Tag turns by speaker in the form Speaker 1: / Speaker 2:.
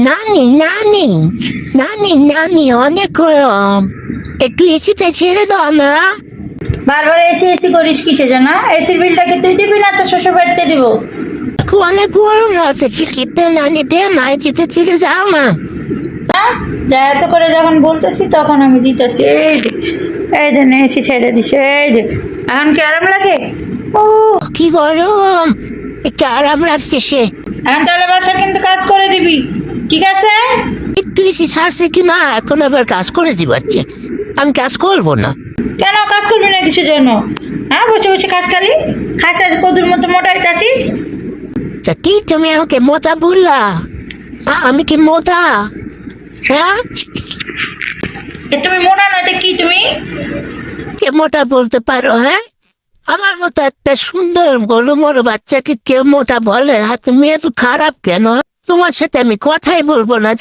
Speaker 1: নানি নানি নানি নানি অনেক গরম, একটু এসিটা ছেড়ে দাও না।
Speaker 2: বারবার এসি এসি করিস কিসে জানা? এসির বিলটা কি তুই দিবি না তো শ্বশুর বাড়িতে দিব?
Speaker 1: অনেক গরম লাগছে, টিকিটটা নানি দে না, এসিটা ছেড়ে যাও না।
Speaker 2: হ্যাঁ, যা এত করে যখন বলতেছি তখন আমি দিতেছি। এই যে এসি ছেড়ে দিছে, এই যে এখন কি আরাম লাগে? ও,
Speaker 1: কি গরম, একটু আরাম লাগছে সে।
Speaker 2: এখন তাহলে বাসা কিন্তু কাজ করে দিবি, ঠিক আছে?
Speaker 1: একটু এসি ছাড়ছে কি মা, এখন আবার কাজ করে দিবাচ্ছে। আমি কাজ করবো না।
Speaker 2: কেন কাজ করবি না কিসের জন্য? হ্যাঁ, বসে বসে কাজ খালি খাস আর কদুর মতো মোটাইতাছিস।
Speaker 1: তা কি তুমি আমাকে মোটা বললা? আমি কি মোটা? হ্যাঁ,
Speaker 2: তুমি মোটা নয়তো কি তুমি?
Speaker 1: কে মোটা বলতে পারো? হ্যাঁ, আমার মতো একটা সুন্দর গোলমোড় বাচ্চাকে কেউ মোটা বলে? আর তুমি এত খারাপ কেন? তোমার সাথে আমি কথাই বলবো না।